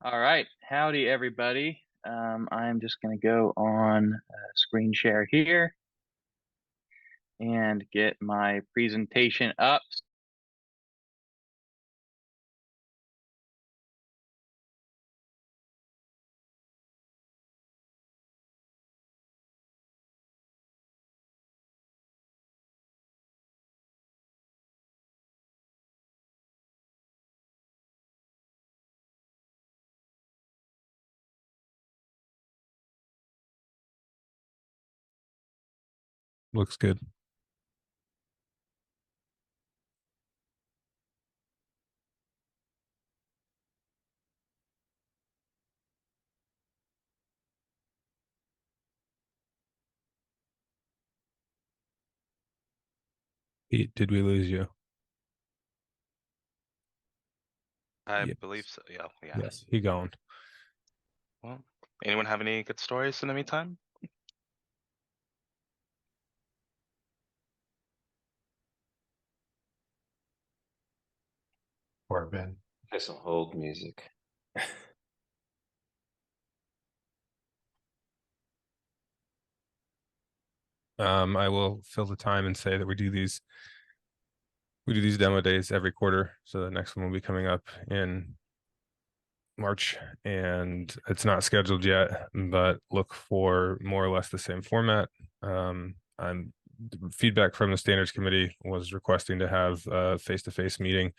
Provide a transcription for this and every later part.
All right. Howdy, everybody. I'm just going to go on screen share here and get my presentation up. Looks good. Pete, did we lose you? I Yes. believe so. Yeah, yeah. Yes, he gone. Well, anyone have any good stories in the meantime? Or Ben. Play some hold music. I will fill the time and say that we do these demo days every quarter. So the next one will be coming up in March, and it's not scheduled yet, but look for more or less the same format. I'm feedback from the standards committee was requesting to have a face-to-face meeting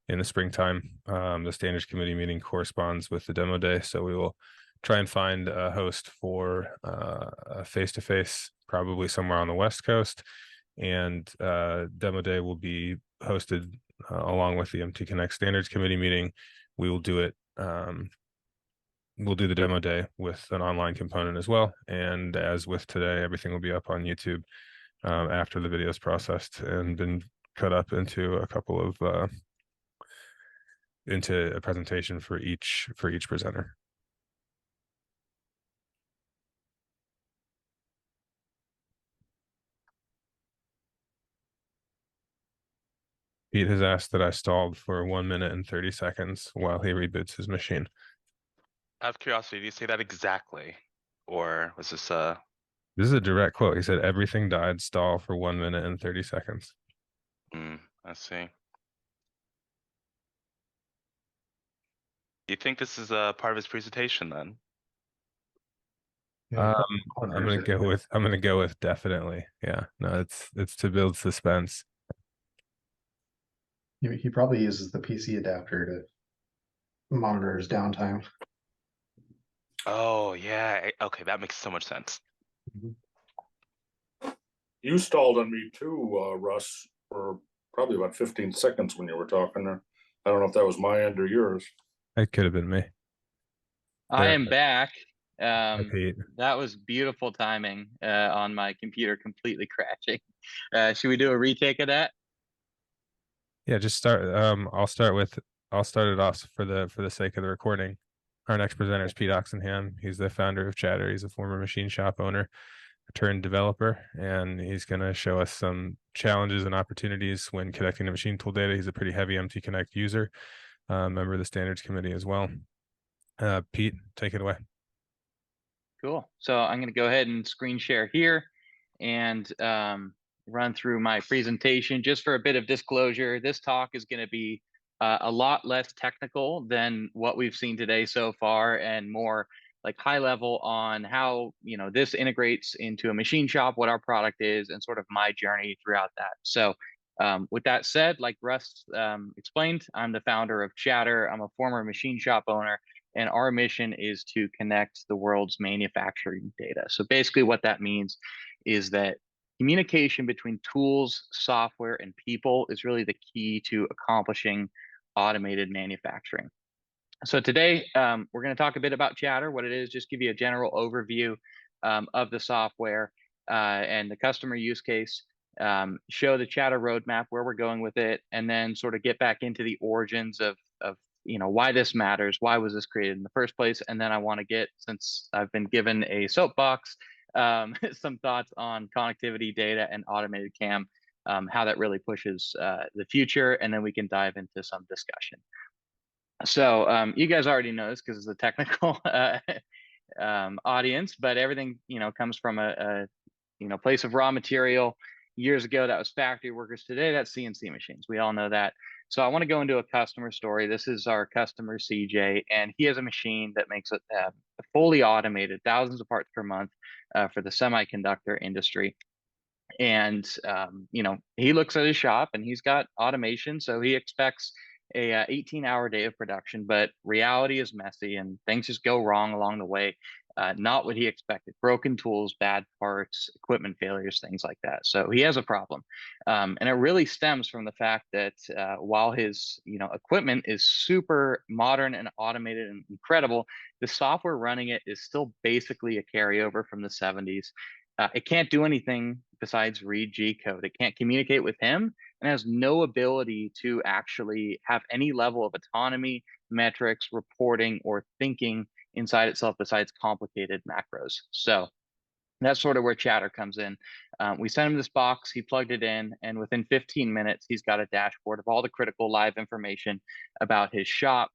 in the springtime. The standards committee meeting corresponds with the demo day, so we will try and find a host for a face-to-face, probably somewhere on the West Coast. And demo day will be hosted along with the MTConnect standards committee meeting. We will do it. We'll do the demo day with an online component as well. And as with today, everything will be up on YouTube after the video is processed and been cut up into a couple of into a presentation for each presenter. Pete has asked that I stalled for 1 minute and 30 seconds while he reboots his machine. Out of curiosity, do you say that exactly? Or was this This is a direct quote. He said, "Everything died, stall for 1 minute and 30 seconds." I see. Do you think this is a part of his presentation then? Yeah, I'm gonna go with definitely. Yeah, no, it's to build suspense. he probably uses the PC adapter to monitor his downtime. Oh yeah. Okay, that makes so much sense. You stalled on me too, Russ, for probably about 15 seconds when you were talking there. I don't know if that was my end or yours. It could have been me. I am back. Pete. That was beautiful timing on my computer completely crashing. Should we do a retake of that? Yeah, just start. I'll start it off for the sake of the recording. Our next presenter is Pete Oxenham. He's the founder of Chatter. He's a former machine shop owner turned developer, and he's going to show us some challenges and opportunities when connecting to machine tool data. He's a pretty heavy MTConnect user, member of the standards committee as well. Pete, take it away. Cool. So I'm going to go ahead and screen share here and run through my presentation. Just for a bit of disclosure, this talk is going to be a lot less technical than what we've seen today so far, and more like high level on how this integrates into a machine shop, what our product is, and sort of my journey throughout that. So with that said, like Russ explained, I'm the founder of Chatter. I'm a former machine shop owner, and our mission is to connect the world's manufacturing data. So basically what that means is that communication between tools, software, and people is really the key to accomplishing automated manufacturing. So today, we're going to talk a bit about Chatter, what it is, just give you a general overview of the software and the customer use case, show the Chatter roadmap, where we're going with it, and then sort of get back into the origins of why this matters, why was this created in the first place, and then I want to get, since I've been given a soapbox, some thoughts on connectivity, data, and automated CAM, how that really pushes the future, and then we can dive into some discussion. So you guys already know this because it's a technical audience, but everything, comes from a place of raw material. Years ago, that was factory workers. Today, that's CNC machines. We all know that. So I want to go into a customer story. This is our customer, CJ, and he has a machine that makes it fully automated, thousands of parts per month for the semiconductor industry. And he looks at his shop and he's got automation, so he expects a 18-hour day of production, but reality is messy and things just go wrong along the way. Not what he expected: broken tools, bad parts, equipment failures, things like that. So he has a problem, and it really stems from the fact that while his equipment is super modern and automated and incredible, the software running it is still basically a carryover from the 70s. It can't do anything besides read G code. It can't communicate with him and has no ability to actually have any level of autonomy, metrics, reporting, or thinking inside itself besides complicated macros. So that's sort of where Chatter comes in. We sent him this box, he plugged it in, and within 15 minutes, he's got a dashboard of all the critical live information about his shop.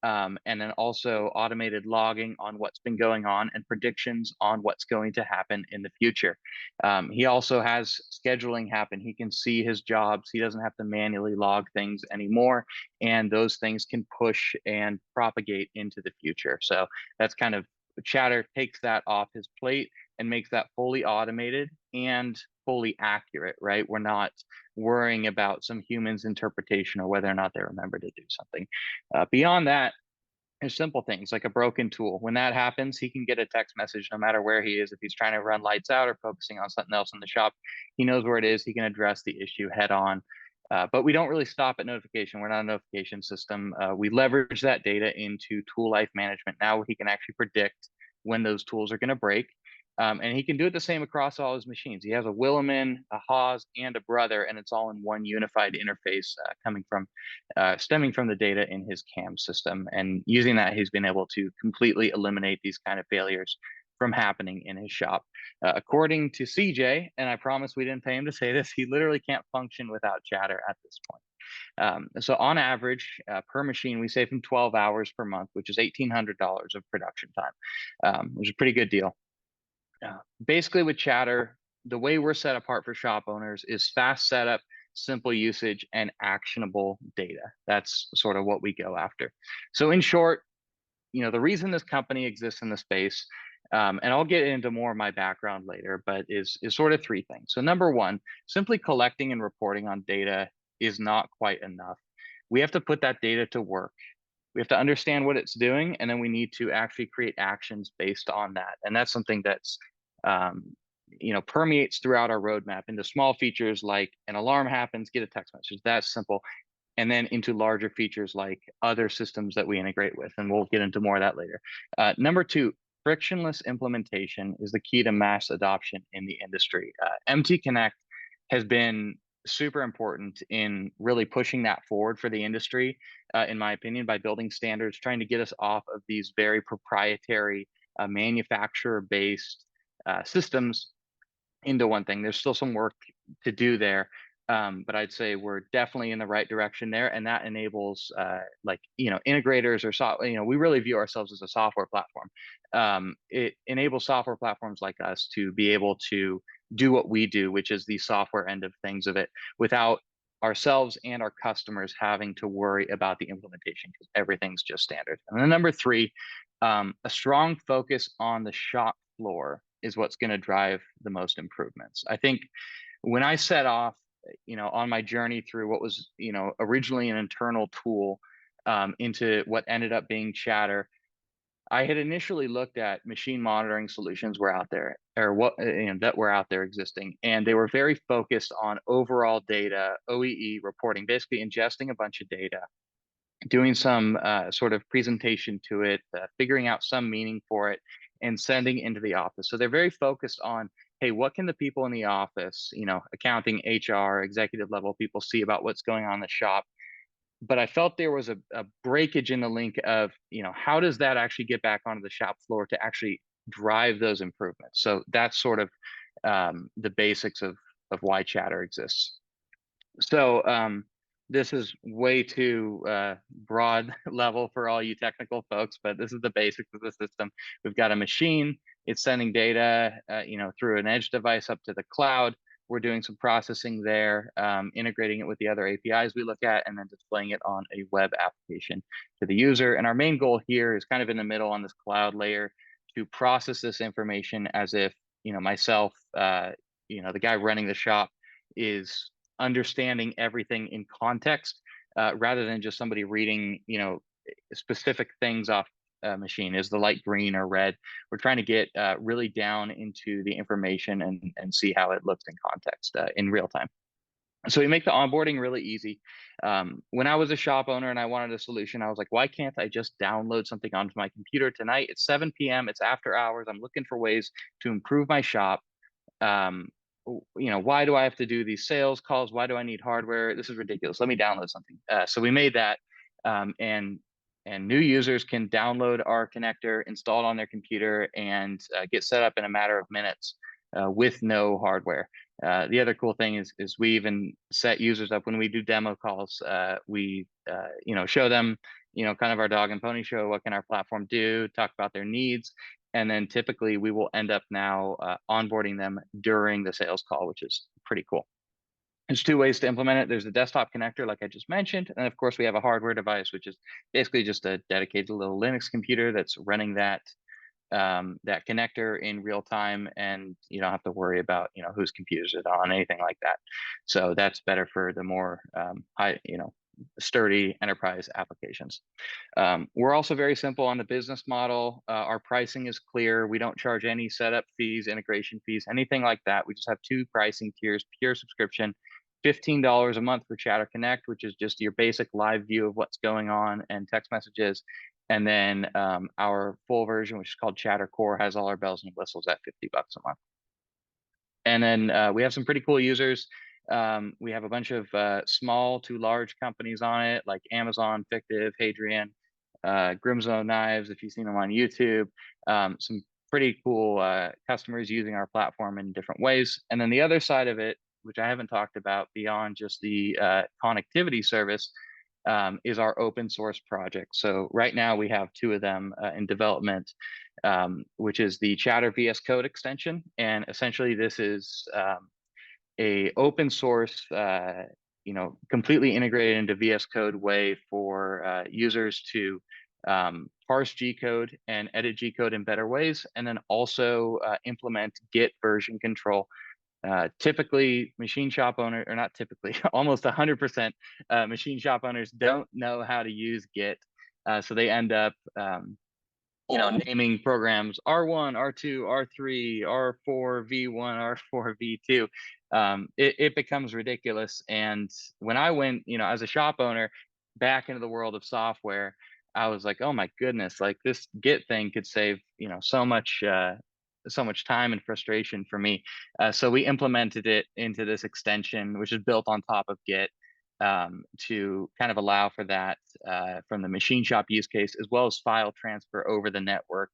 And then also automated logging on what's been going on and predictions on what's going to happen in the future. He also has scheduling happen. He can see his jobs. He doesn't have to manually log things anymore. And those things can push and propagate into the future. So that's kind of Chatter takes that off his plate and makes that fully automated and fully accurate, right? We're not worrying about some human's interpretation or whether or not they remember to do something. Beyond that, there's simple things like a broken tool. When that happens, he can get a text message no matter where he is. If he's trying to run lights out or focusing on something else in the shop, he knows where it is. He can address the issue head on. But we don't really stop at notification. We're not a notification system. We leverage that data into tool life management. Now he can actually predict when those tools are going to break. And he can do it the same across all his machines. He has a Williman, a Haas, and a Brother, and it's all in one unified interface stemming from the data in his CAM system. And using that, he's been able to completely eliminate these kind of failures from happening in his shop. According to CJ, and I promise we didn't pay him to say this, he literally can't function without Chatter at this point. So on average, per machine, we save him 12 hours per month, which is $1,800 of production time, which is a pretty good deal. Basically with Chatter, the way we're set apart for shop owners is fast setup, simple usage, and actionable data. That's sort of what we go after. So in short, the reason this company exists in the space, and I'll get into more of my background later, but is sort of three things. So number one, simply collecting and reporting on data is not quite enough. We have to put that data to work. We have to understand what it's doing, and then we need to actually create actions based on that. And that's something that's permeates throughout our roadmap into small features like an alarm happens, get a text message. That's simple. And then into larger features like other systems that we integrate with. And we'll get into more of that later. Number two, frictionless implementation is the key to mass adoption in the industry. MTConnect has been super important in really pushing that forward for the industry, in my opinion, by building standards, trying to get us off of these very proprietary manufacturer-based systems into one thing. There's still some work to do there, but I'd say we're definitely in the right direction there, and that enables integrators or software. We really view ourselves as a software platform. It enables software platforms like us to be able to do what we do, which is the software end of things of it, without ourselves and our customers having to worry about the implementation because everything's just standard. And then number three, a strong focus on the shop floor is what's going to drive the most improvements. I think when I set off, on my journey through what was, originally an internal tool into what ended up being Chatter, I had initially looked at machine monitoring solutions were out there, or that were out there existing, and they were very focused on overall data, OEE reporting, basically ingesting a bunch of data, doing some sort of presentation to it, figuring out some meaning for it, and sending into the office. So they're very focused on, hey, what can the people in the office, accounting, HR, executive level people see about what's going on in the shop? But I felt there was a breakage in the link of, how does that actually get back onto the shop floor to actually drive those improvements? So that's sort of the basics of why Chatter exists. So this is way too broad level for all you technical folks, but this is the basics of the system. We've got a machine. It's sending data, through an edge device up to the cloud. We're doing some processing there, integrating it with the other APIs we look at, and then displaying it on a web application to the user. And our main goal here is kind of in the middle on this cloud layer to process this information as if, myself, the guy running the shop is understanding everything in context, rather than just somebody reading, specific things off a machine. Is the light green or red? We're trying to get really down into the information and see how it looks in context in real time. So we make the onboarding really easy. When I was a shop owner and I wanted a solution, I was like, why can't I just download something onto my computer tonight? It's 7 p.m. It's after hours. I'm looking for ways to improve my shop. Why do I have to do these sales calls? Why do I need hardware? This is ridiculous. Let me download something. So we made that, and new users can download our connector, install it on their computer, and get set up in a matter of minutes with no hardware. The other cool thing is we even set users up when we do demo calls. We show them kind of our dog and pony show. What can our platform do? Talk about their needs. And then typically we will end up now onboarding them during the sales call, which is pretty cool. There's two ways to implement it. There's the desktop connector, like I just mentioned. And of course, we have a hardware device, which is basically just a dedicated little Linux computer that's running that connector in real time, and you don't have to worry about whose computers it on, anything like that. So that's better for the more sturdy enterprise applications. We're also very simple on the business model. Our pricing is clear. We don't charge any setup fees, integration fees, anything like that. We just have two pricing tiers: pure subscription, $15 a month for Chatter Connect, which is just your basic live view of what's going on and text messages. And then our full version, which is called Chatter Core, has all our bells and whistles at $50 a month. And then we have some pretty cool users. We have a bunch of small to large companies on it, like Amazon, Fictive, Hadrian, Grimzo Knives, if you've seen them on YouTube. Some pretty cool customers using our platform in different ways. And then the other side of it, which I haven't talked about beyond just the connectivity service, is our open source project. So right now we have two of them in development, which is the Chatter VS Code extension. And essentially this is a open source, completely integrated into VS Code way for users to parse G code and edit G code in better ways, and then also implement Git version control. Typically machine shop owner, or not typically, almost 100% machine shop owners don't know how to use Git. So they end up, naming programs R1, R2, R3, R4, V1, R4, V2. It becomes ridiculous. And when I went, as a shop owner back into the world of software, I was like, oh my goodness, like this Git thing could save, so much time and frustration for me. So we implemented it into this extension, which is built on top of Git, to kind of allow for that from the machine shop use case, as well as file transfer over the network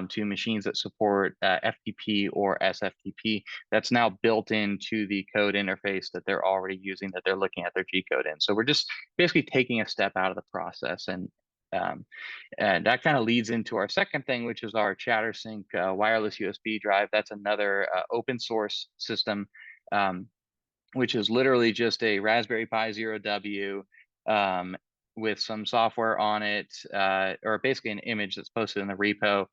to machines that support FTP or SFTP. That's now built into the code interface that they're already using, that they're looking at their G code in. So we're just basically taking a step out of the process. And that kind of leads into our second thing, which is our ChatterSync wireless USB drive. That's another open source system, which is literally just a Raspberry Pi 0W with some software on it, or basically an image that's posted in the repo,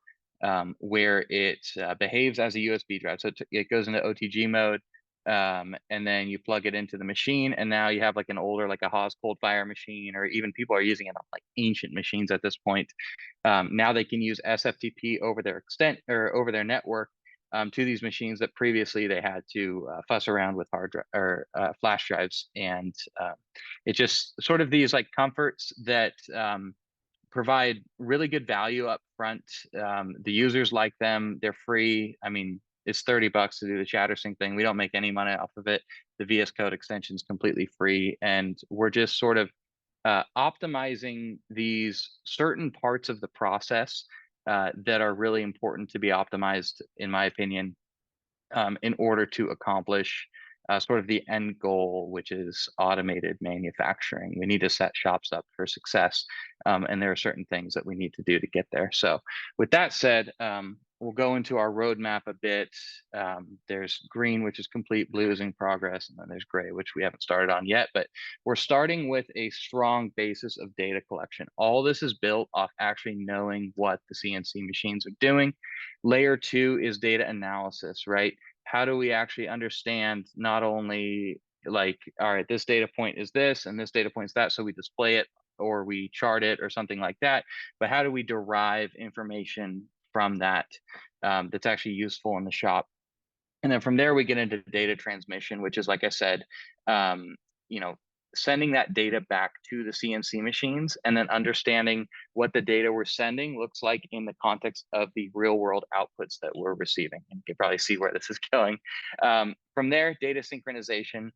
where it behaves as a USB drive. So it goes into OTG mode, and then you plug it into the machine, and now you have like an older, like a Haas cold fire machine, or even people are using it on like ancient machines at this point. Now they can use SFTP over their over their network to these machines that previously they had to fuss around with flash drives. And it just sort of these like comforts that provide really good value up front. The users like them. They're free. I mean, it's $30 to do the ChatterSync thing. We don't make any money off of it. The VS Code extension is completely free, and we're just sort of optimizing these certain parts of the process that are really important to be optimized, in my opinion, in order to accomplish sort of the end goal, which is automated manufacturing. We need to set shops up for success, and there are certain things that we need to do to get there. So with that said, we'll go into our roadmap a bit. There's green, which is complete, blue is in progress, and then there's gray, which we haven't started on yet, but we're starting with a strong basis of data collection. All this is built off actually knowing what the CNC machines are doing. Layer 2 is data analysis, right? How do we actually understand not only like, all right, this data point is this and this data point is that, so we display it or we chart it or something like that, but how do we derive information from that that's actually useful in the shop? And then from there, we get into data transmission, which is, like I said, sending that data back to the CNC machines and then understanding what the data we're sending looks like in the context of the real world outputs that we're receiving. And you can probably see where this is going. From there, data synchronization,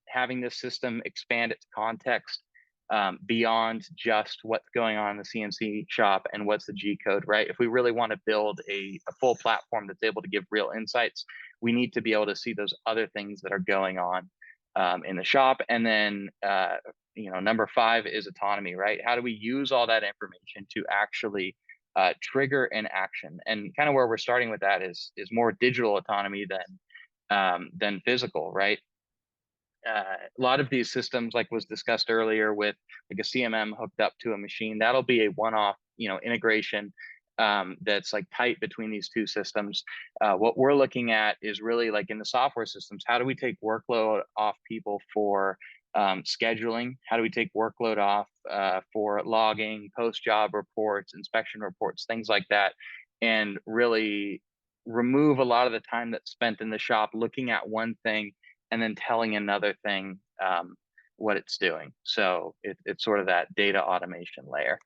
having this system expand its context beyond just what's going on in the CNC shop and what's the G code, right? If we really want to build a full platform that's able to give real insights, we need to be able to see those other things that are going on in the shop. And then, number 5 is autonomy, right? How do we use all that information to actually trigger an action? And kind of where we're starting with that is more digital autonomy than physical, right? A lot of these systems, like was discussed earlier with like a CMM hooked up to a machine, that'll be a one-off, integration that's like tight between these two systems. What we're looking at is really like in the software systems, how do we take workload off people for scheduling? How do we take workload off for logging, post-job reports, inspection reports, things like that, and really remove a lot of the time that's spent in the shop looking at one thing and then telling another thing what it's doing. So it's sort of that data automation layer.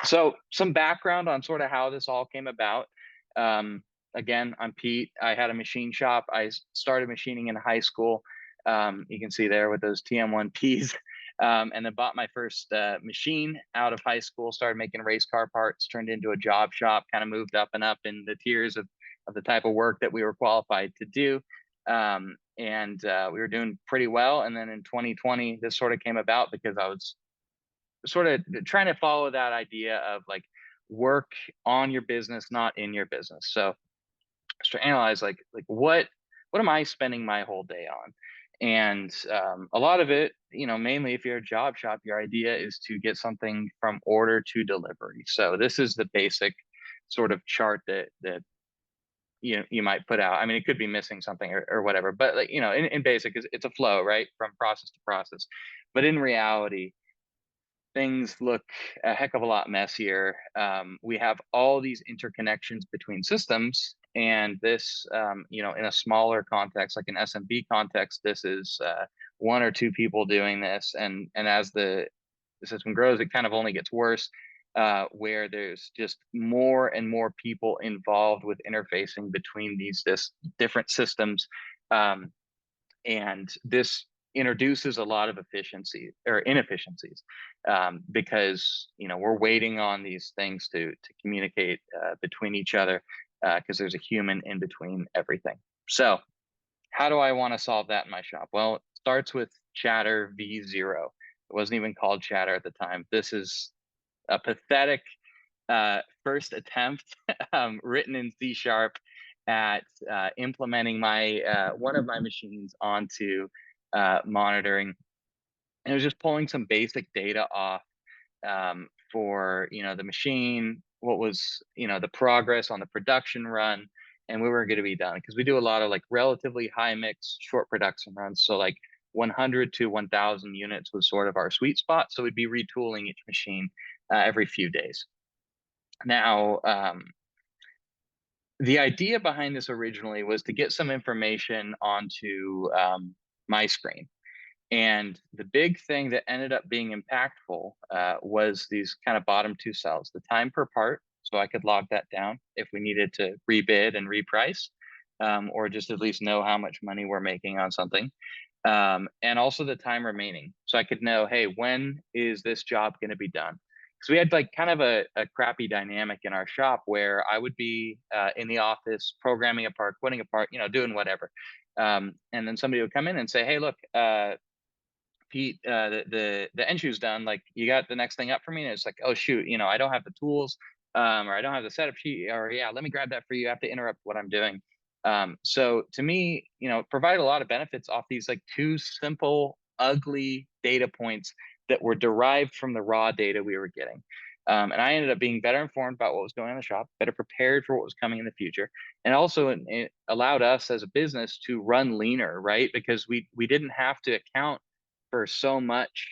So some background on sort of how this all came about. Again, I'm Pete. I had a machine shop. I started machining in high school. You can see there with those TM1Ps. And then bought my first machine out of high school, started making race car parts, turned into a job shop, kind of moved up and up in the tiers of the type of work that we were qualified to do. And we were doing pretty well. And then in 2020, this sort of came about because I was sort of trying to follow that idea of like work on your business, not in your business. So just to analyze like what am I spending my whole day on? And a lot of it, mainly if you're a job shop, your idea is to get something from order to delivery. So this is the basic sort of chart that you might put out. I mean, it could be missing something or whatever, but like, in basic, it's a flow, right? From process to process. But in reality, things look a heck of a lot messier. We have all these interconnections between systems, and this, in a smaller context, like an SMB context, this is 1 or 2 people doing this. And as the system grows, it kind of only gets worse. Where there's just more and more people involved with interfacing between these different systems. And this introduces a lot of efficiency or inefficiencies because, we're waiting on these things to communicate between each other because there's a human in between everything. So how do I want to solve that in my shop? Well, it starts with Chatter v0. It wasn't even called Chatter at the time. This is a pathetic first attempt written in C# at implementing my one of my machines onto monitoring. And it was just pulling some basic data off for the machine, what was the progress on the production run, and we were going to be done because we do a lot of like relatively high mix short production runs. So like 100 to 1,000 units was sort of our sweet spot. So we'd be retooling each machine every few days. Now, the idea behind this originally was to get some information onto my screen. And the big thing that ended up being impactful was these kind of bottom 2 cells, the time per part. So I could log that down if we needed to rebid and reprice, or just at least know how much money we're making on something. And also the time remaining. So I could know, hey, when is this job going to be done? Because we had like kind of a crappy dynamic in our shop where I would be in the office programming a part, quitting a part, doing whatever. And then somebody would come in and say, hey, look, Pete, the end shoe's done. Like, you got the next thing up for me? And it's like, oh shoot, I don't have the tools, or I don't have the setup sheet, or yeah, let me grab that for you. I have to interrupt what I'm doing. So to me, provide a lot of benefits off these like two simple, ugly data points that were derived from the raw data we were getting. And I ended up being better informed about what was going on in the shop, better prepared for what was coming in the future. And also it allowed us as a business to run leaner, right? Because we didn't have to account for so much,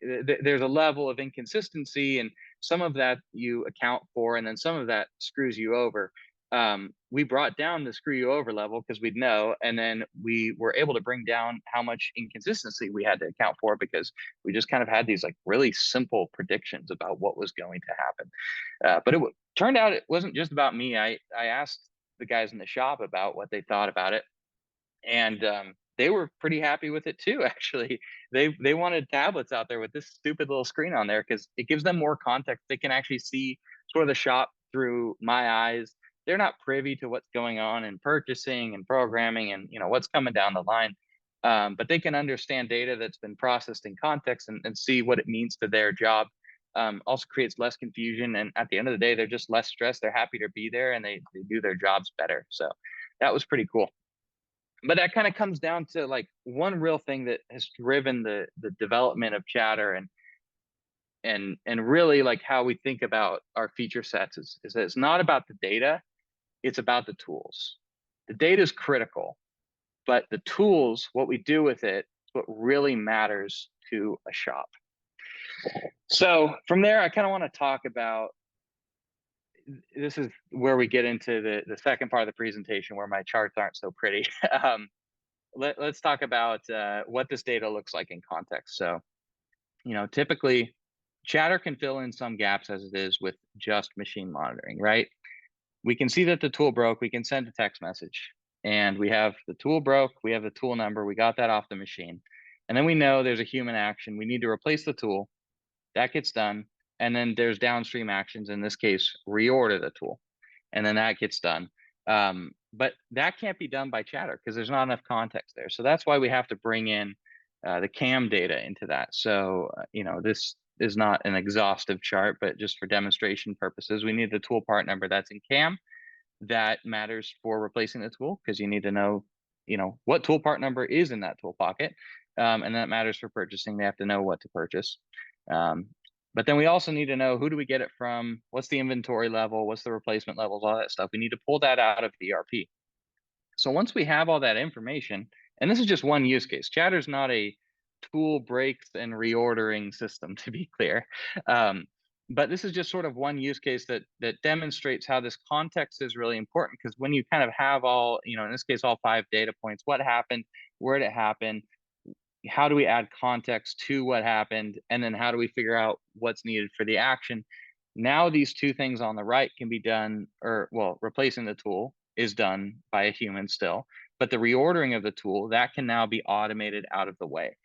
there's a level of inconsistency, and some of that you account for, and then some of that screws you over. We brought down the screw you over level because we'd know, and then we were able to bring down how much inconsistency we had to account for because we just kind of had these like really simple predictions about what was going to happen. But it turned out it wasn't just about me. I asked the guys in the shop about what they thought about it, and they were pretty happy with it too. Actually, they wanted tablets out there with this stupid little screen on there because it gives them more context. They can actually see sort of the shop through my eyes. They're not privy to what's going on in purchasing and programming and what's coming down the line, but they can understand data that's been processed in context and see what it means to their job. Also creates less confusion, and at the end of the day, they're just less stressed. They're happy to be there, and they do their jobs better. So that was pretty cool. But that kind of comes down to like one real thing that has driven the development of Chatter and really like how we think about our feature sets is that it's not about the data, it's about the tools. The data is critical, but the tools, what we do with it, is what really matters to a shop. So from there, I kind of want to talk about, this is where we get into the second part of the presentation where my charts aren't so pretty. Let's talk about what this data looks like in context. So, typically Chatter can fill in some gaps as it is with just machine monitoring, right? We can see that the tool broke, we can send a text message, and we have the tool broke, we have the tool number, we got that off the machine. And then we know there's a human action. We need to replace the tool. That gets done. And then there's downstream actions, in this case, reorder the tool. And then that gets done. But that can't be done by Chatter because there's not enough context there. So that's why we have to bring in the CAM data into that. So, this is not an exhaustive chart, but just for demonstration purposes, we need the tool part number that's in CAM. That matters for replacing the tool because you need to know, what tool part number is in that tool pocket. And that matters for purchasing. They have to know what to purchase. But then we also need to know, who do we get it from? What's the inventory level? What's the replacement levels? All that stuff. We need to pull that out of the ERP. So once we have all that information, and this is just one use case, Chatter's not a tool breaks and reordering system, to be clear. But this is just sort of one use case that demonstrates how this context is really important, because when you kind of have all, in this case, all 5 data points, what happened, where did it happen, how do we add context to what happened, and then how do we figure out what's needed for the action? Now these two things on the right can be done, or well, replacing the tool is done by a human still, but the reordering of the tool, that can now be automated out of the way.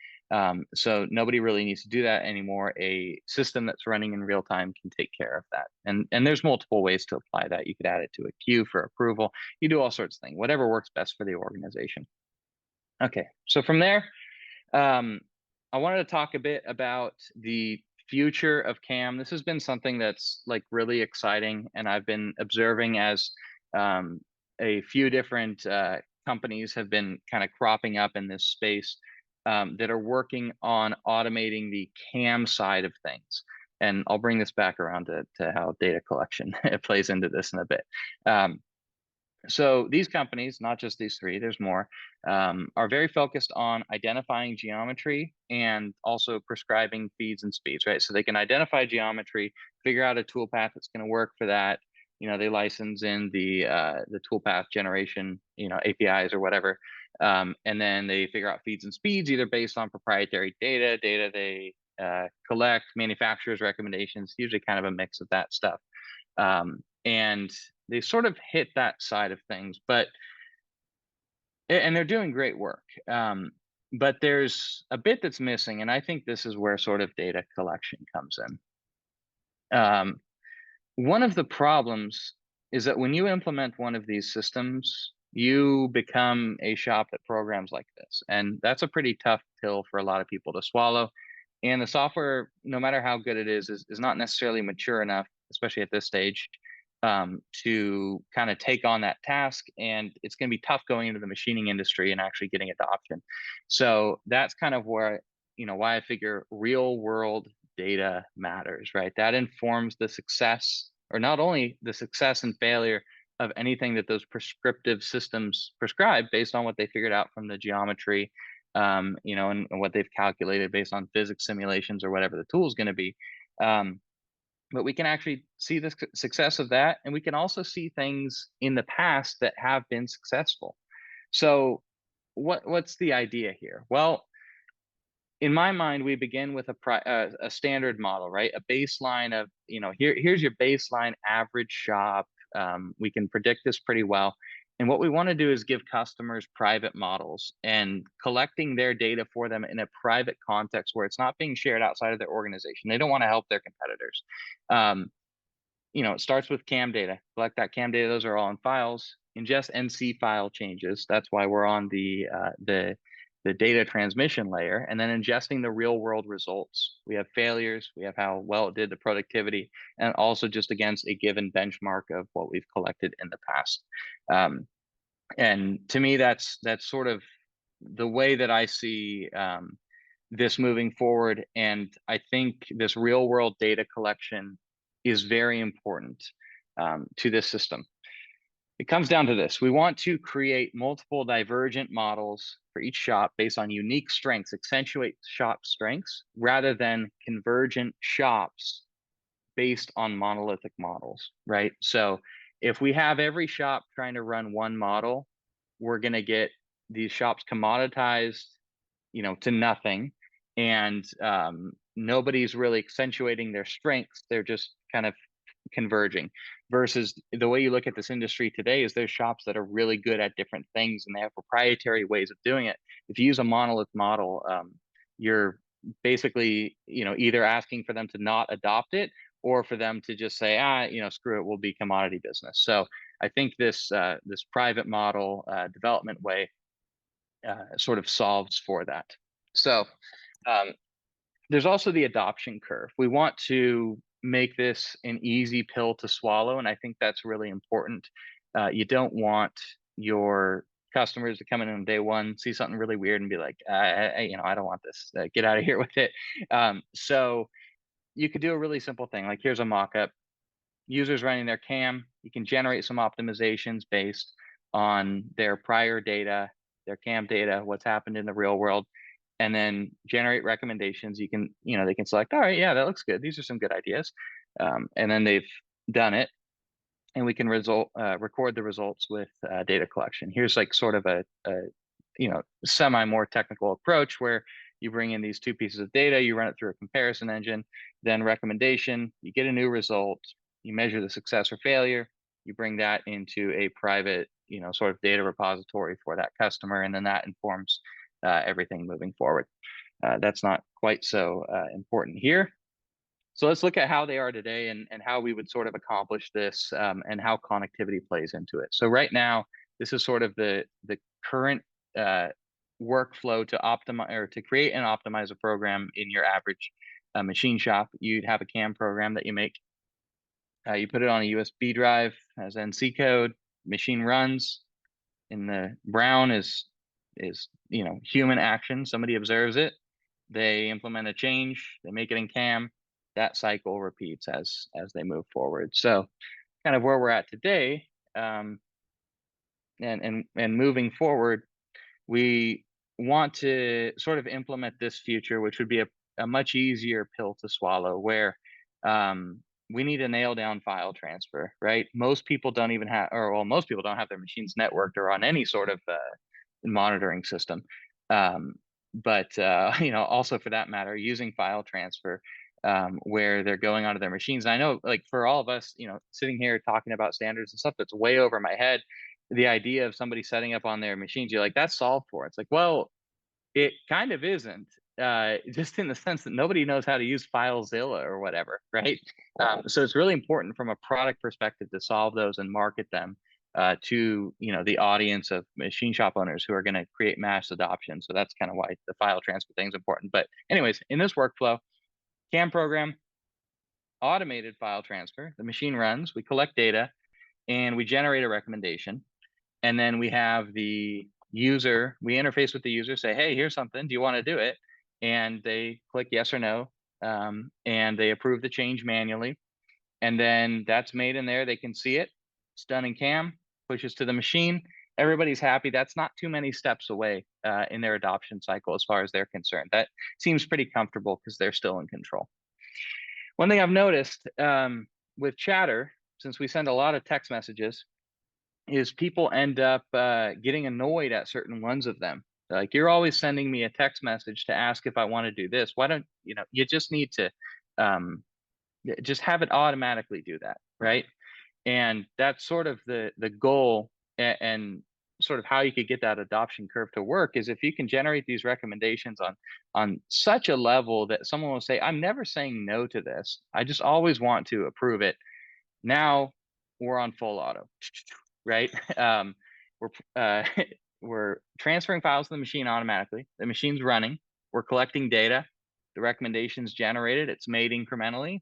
So nobody really needs to do that anymore. A system that's running in real time can take care of that. And there's multiple ways to apply that. You could add it to a queue for approval. You do all sorts of things, whatever works best for the organization. Okay, so from there, I wanted to talk a bit about the future of CAM. This has been something that's like really exciting, and I've been observing as a few different companies have been kind of cropping up in this space that are working on automating the CAM side of things. And I'll bring this back around to how data collection plays into this in a bit. So these companies, not just these 3, there's more, are very focused on identifying geometry and also prescribing feeds and speeds, right? So they can identify geometry, figure out a toolpath that's going to work for that. They license in the toolpath generation, APIs or whatever. And then they figure out feeds and speeds, either based on proprietary data they collect, manufacturers' recommendations, usually kind of a mix of that stuff. And they sort of hit that side of things, and they're doing great work. But there's a bit that's missing, and I think this is where sort of data collection comes in. One of the problems is that when you implement one of these systems, you become a shop that programs like this. And that's a pretty tough pill for a lot of people to swallow. And the software, no matter how good it is not necessarily mature enough, especially at this stage, to kind of take on that task. And it's going to be tough going into the machining industry and actually getting adoption. So that's kind of where, why I figure real world data matters, right? That informs the success, or not only the success and failure of anything that those prescriptive systems prescribe based on what they figured out from the geometry, and what they've calculated based on physics simulations or whatever the tool is going to be. But we can actually see the success of that, and we can also see things in the past that have been successful. So what's the idea here? Well, in my mind, we begin with a standard model, right? A baseline of, here's your baseline average shop. We can predict this pretty well. And what we want to do is give customers private models and collecting their data for them in a private context where it's not being shared outside of their organization. They don't want to help their competitors. It starts with CAM data. Collect that CAM data. Those are all in files. Ingest NC file changes. That's why we're on the data transmission layer, and then ingesting the real world results. We have failures, we have how well it did, the productivity, and also just against a given benchmark of what we've collected in the past. And to me, that's sort of the way that I see this moving forward. And I think this real world data collection is very important to this system. It comes down to this. We want to create multiple divergent models for each shop based on unique strengths, accentuate shop strengths, rather than convergent shops based on monolithic models, right? So if we have every shop trying to run one model, we're going to get these shops commoditized, to nothing. And nobody's really accentuating their strengths. They're just kind of converging, versus the way you look at this industry today is there's shops that are really good at different things and they have proprietary ways of doing it. If you use a monolith model, you're basically, either asking for them to not adopt it or for them to just say, screw it, we'll be commodity business. So I think this private model development way sort of solves for that. So there's also the adoption curve. We want to make this an easy pill to swallow, and I think that's really important. You don't want your customers to come in on day one, see something really weird, and be like, I don't want this. Get out of here with it. So you could do a really simple thing, like here's a mock-up. Users running their CAM. You can generate some optimizations based on their prior data, their CAM data, what's happened in the real world, and then generate recommendations. You can, they can select, all right, yeah, that looks good. These are some good ideas. And then they've done it, and we can record the results with data collection. Here's like sort of a semi more technical approach where you bring in these two pieces of data, you run it through a comparison engine, then recommendation, you get a new result, you measure the success or failure, you bring that into a private, sort of data repository for that customer, and then that informs everything moving forward. That's not quite so important here. So let's look at how they are today and how we would sort of accomplish this, and how connectivity plays into it. So right now, this is sort of the current workflow to optimize or to create and optimize a program in your average machine shop. You'd have a CAM program that you make. You put it on a USB drive, has NC code, machine runs. In the brown is human action. Somebody observes it, they implement a change, they make it in CAM. That cycle repeats as they move forward. So kind of where we're at today, and moving forward, we want to sort of implement this future, which would be a much easier pill to swallow, where we need to nail down file transfer, right? Most people don't even have, most people don't have their machines networked or on any sort of monitoring system. But also for that matter, using file transfer, where they're going onto their machines. And I know, like, for all of us, sitting here talking about standards and stuff, that's way over my head. The idea of somebody setting up on their machines, you're like, that's solved for. It's like, well, it kind of isn't, just in the sense that nobody knows how to use FileZilla or whatever, right? So it's really important from a product perspective to solve those and market them to the audience of machine shop owners who are going to create mass adoption. So that's kind of why the file transfer thing is important. But anyways, in this workflow, CAM program, automated file transfer, the machine runs, we collect data, and we generate a recommendation. And then we have the user, we interface with the user, say, hey, here's something, do you want to do it? And they click yes or no, and they approve the change manually. And then that's made in there, they can see it, it's done in CAM, pushes to the machine, everybody's happy. That's not too many steps away in their adoption cycle as far as they're concerned. That seems pretty comfortable because they're still in control. One thing I've noticed with Chatter, since we send a lot of text messages, is people end up getting annoyed at certain ones of them. Like, you're always sending me a text message to ask if I want to do this. Why don't you just need to just have it automatically do that, right? And that's sort of the goal, and sort of how you could get that adoption curve to work is if you can generate these recommendations on such a level that someone will say, I'm never saying no to this, I just always want to approve it. Now we're on full auto, right? We're transferring files to the machine automatically. The machine's running. We're collecting data. The recommendations generated. It's made incrementally.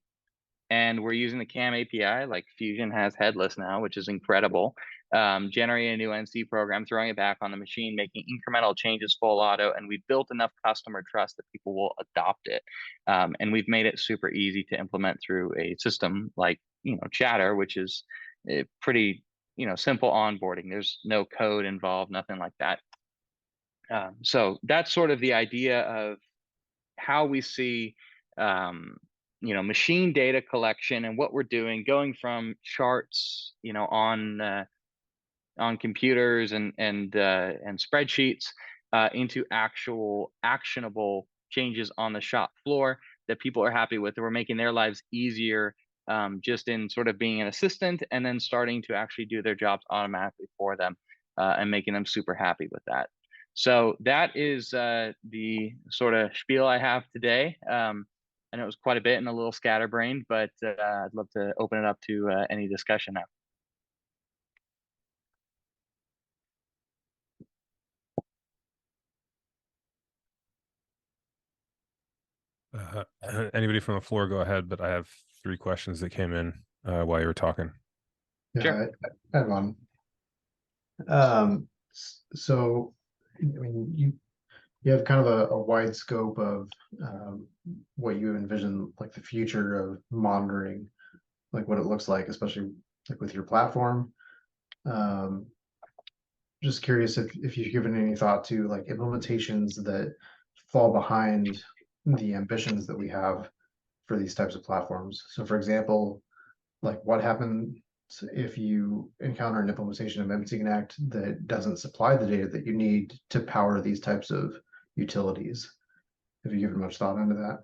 And we're using the CAM API, like Fusion has headless now, which is incredible. Generating a new NC program, throwing it back on the machine, making incremental changes full auto. And we've built enough customer trust that people will adopt it. And we've made it super easy to implement through a system like, Chatter, which is a pretty, simple onboarding. There's no code involved, nothing like that. So that's sort of the idea of how we see, machine data collection and what we're doing, going from charts, on computers and spreadsheets into actual actionable changes on the shop floor that people are happy with. We're making their lives easier, just in sort of being an assistant, and then starting to actually do their jobs automatically for them, and making them super happy with that. So that is the sort of spiel I have today. I know it was quite a bit and a little scatterbrained, but I'd love to open it up to any discussion now. Anybody from the floor, go ahead. But I have 3 questions that came in while you were talking. Yeah, Sure. I have one. So, I mean, you have kind of a wide scope of what you envision, like the future of monitoring, like what it looks like, especially like with your platform. Just curious if you've given any thought to like implementations that fall behind the ambitions that we have for these types of platforms. So, for example, like what happens if you encounter an implementation of MTConnect that doesn't supply the data that you need to power these types of utilities? Have you given much thought into that?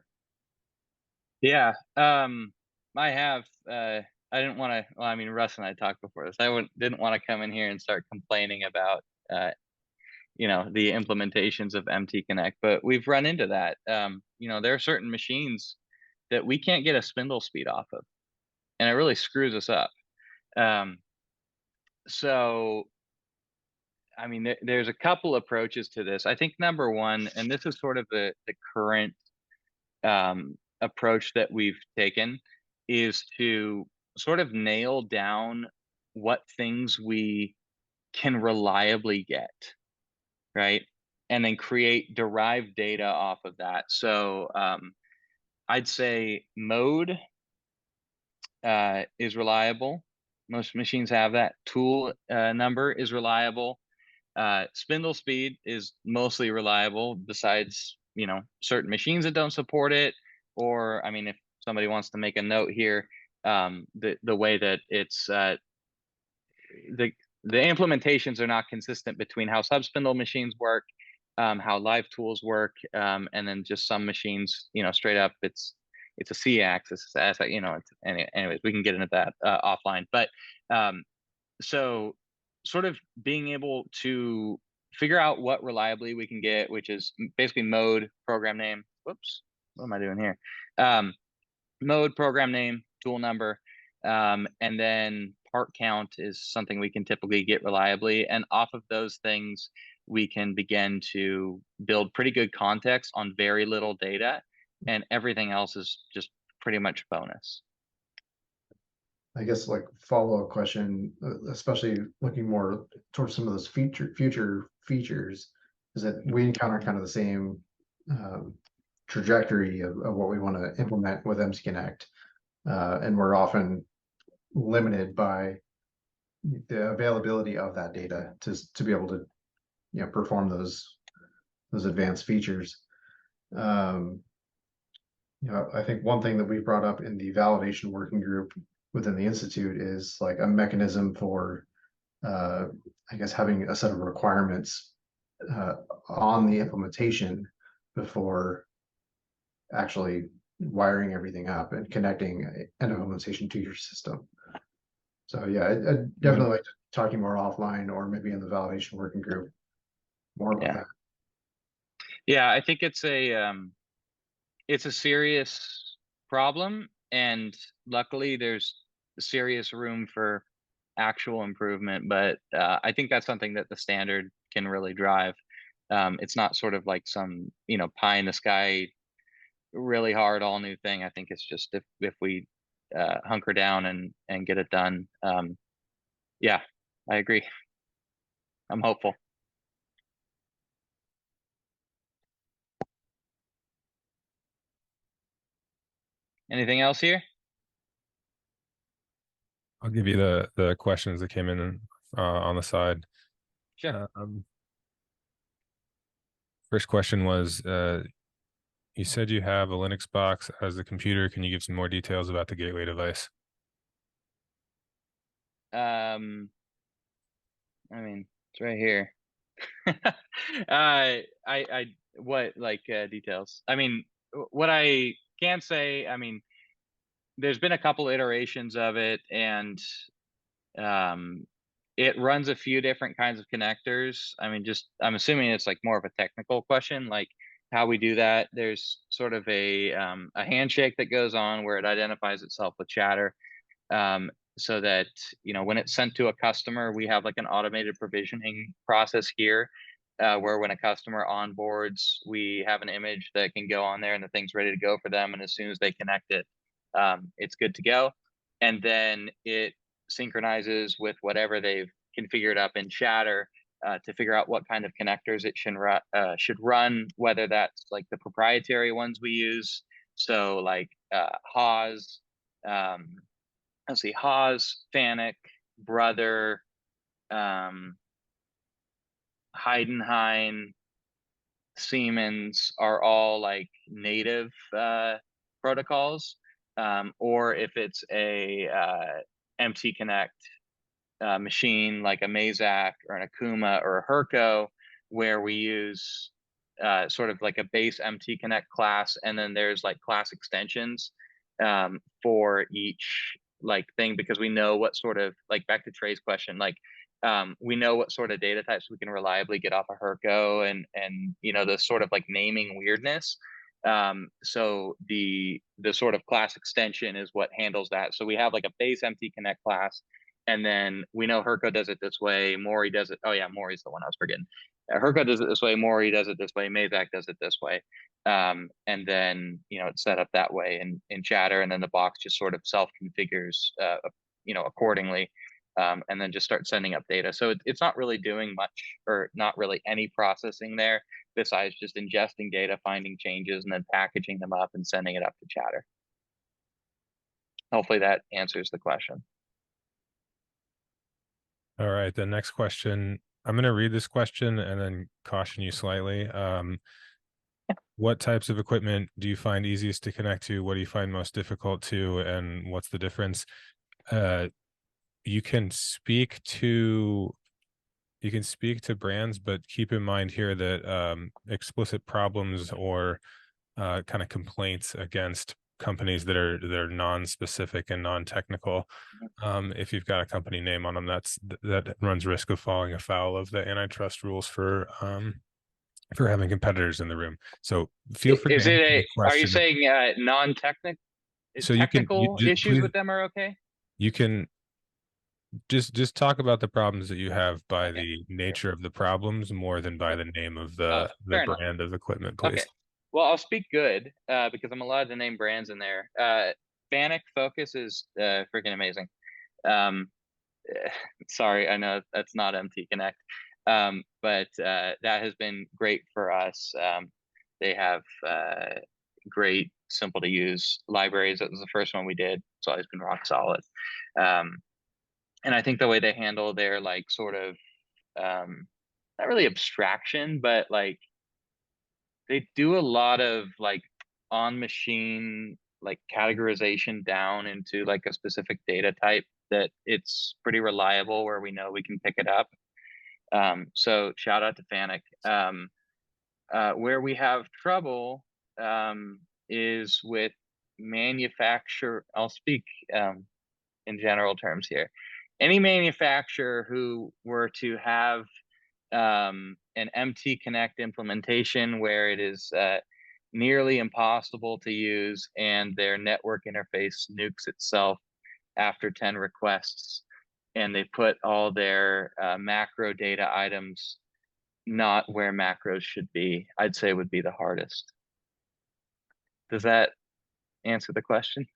Yeah, I have. I didn't want to. Well, I mean, Russ and I talked before this. Didn't want to come in here and start complaining about, the implementations of MTConnect, but we've run into that. There are certain machines that we can't get a spindle speed off of, and it really screws us up. So, I mean, there's a couple approaches to this. I think number one, and this is sort of the current approach that we've taken, is to sort of nail down what things we can reliably get, right? And then create derived data off of that. So I'd say mode is reliable. Most machines have that. Tool number is reliable. Spindle speed is mostly reliable, besides, certain machines that don't support it. Or, I mean, if somebody wants to make a note here, the way that it's the implementations are not consistent between how subspindle machines work, how live tools work, and then just some machines, straight up it's a C-axis, anyways, we can get into that offline. But so sort of being able to figure out what reliably we can get, which is basically mode, program name. Whoops, what am I doing here? Mode, program name, tool number, And then part count is something we can typically get reliably. And off of those things, we can begin to build pretty good context on very little data, and everything else is just pretty much bonus. I guess like follow-up question, especially looking more towards some of those future features, is that we encounter kind of the same trajectory of what we want to implement with MTConnect. And we're often limited by the availability of that data to be able to, you know, perform those advanced features. You know, I think one thing that we brought up in the validation working group within the Institute is like a mechanism for, I guess, having a set of requirements on the implementation before actually wiring everything up and connecting an implementation to your system. So yeah, I definitely like talking more offline or maybe in the validation working group more about that. Yeah, I think it's a serious problem, and luckily there's serious room for actual improvement. But I think that's something that the standard can really drive. It's not sort of like some, you know, pie in the sky, really hard all new thing. I think it's just if we hunker down and get it done. Yeah, I agree. I'm hopeful. Anything else here? I'll give you the questions that came in on the side. Sure. First question was, you said you have a Linux box as the computer. Can you give some more details about the gateway device? I mean, it's right here. I what like details? I mean, what I can say, I mean, there's been a couple iterations of it, and it runs a few different kinds of connectors. I mean, just I'm assuming it's like more of a technical question, like how we do that. There's sort of a handshake that goes on where it identifies itself with Chatter, so that, you know, when it's sent to a customer, we have like an automated provisioning process here, where when a customer onboards, we have an image that can go on there and the thing's ready to go for them. And as soon as they connect it, it's good to go. And then it synchronizes with whatever they've configured up in Chatter to figure out what kind of connectors it should run, whether that's like the proprietary ones we use. So like Haas, let's see, Haas, Fanuc, Brother, Heidenhain, Siemens are all like native protocols, or if it's a MTConnect machine like a Mazak or an Akuma or a Herco, where we use sort of like a base MTConnect class, and then there's like class extensions for each like thing, because we know what sort of, like back to Trey's question, like we know what sort of data types we can reliably get off a Herco, and you know, the sort of like naming weirdness. So the sort of class extension is what handles that. So we have like a base MTConnect class, and then we know Herco does it this way, Mori does it. Oh yeah, Mori's the one I was forgetting. Herco does it this way, Mori does it this way, Mazak does it this way. And then, you know, it's set up that way in Chatter, and then the box just sort of self-configures, you know, accordingly, and then just start sending up data. So it's not really doing much, or not really any processing there, besides just ingesting data, finding changes, and then packaging them up and sending it up to Chatter. Hopefully that answers the question. All right, the next question, I'm going to read this question and then caution you slightly. What types of equipment do you find easiest to connect to? What do you find most difficult to? And what's the difference? You can speak to brands, but keep in mind here that explicit problems or kind of complaints against companies that are non-specific and non-technical, if you've got a company name on them, that runs risk of falling afoul of the antitrust rules for having competitors in the room. So feel free Is to it answer the are you question. saying non-technical So you can issues please, with them are okay? you can just talk about the problems that you have by the nature of the problems more than by the name of the fair enough. brand of equipment, Okay. please. Well, I'll speak good because I'm allowed to name brands in there. Fanuc Focus is freaking amazing. Sorry, I know that's not MTConnect, but that has been great for us. They have great, simple to use libraries. That was the first one we did. It's always been rock solid. And I think the way they handle their like sort of not really abstraction, but like they do a lot of like on machine like categorization down into like a specific data type that it's pretty reliable where we know we can pick it up. So shout out to Fanuc. Where we have trouble is with manufacturer. I'll speak in general terms here. Any manufacturer who were to have an MTConnect implementation where it is nearly impossible to use and their network interface nukes itself after 10 requests, and they put all their macro data items not where macros should be, I'd say would be the hardest. Does that answer the question?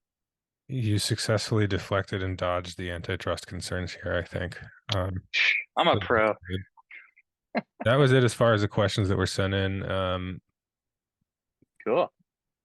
You successfully deflected and dodged the antitrust concerns here, I think. I'm a so pro. that was it as far as the questions that were sent in. Cool.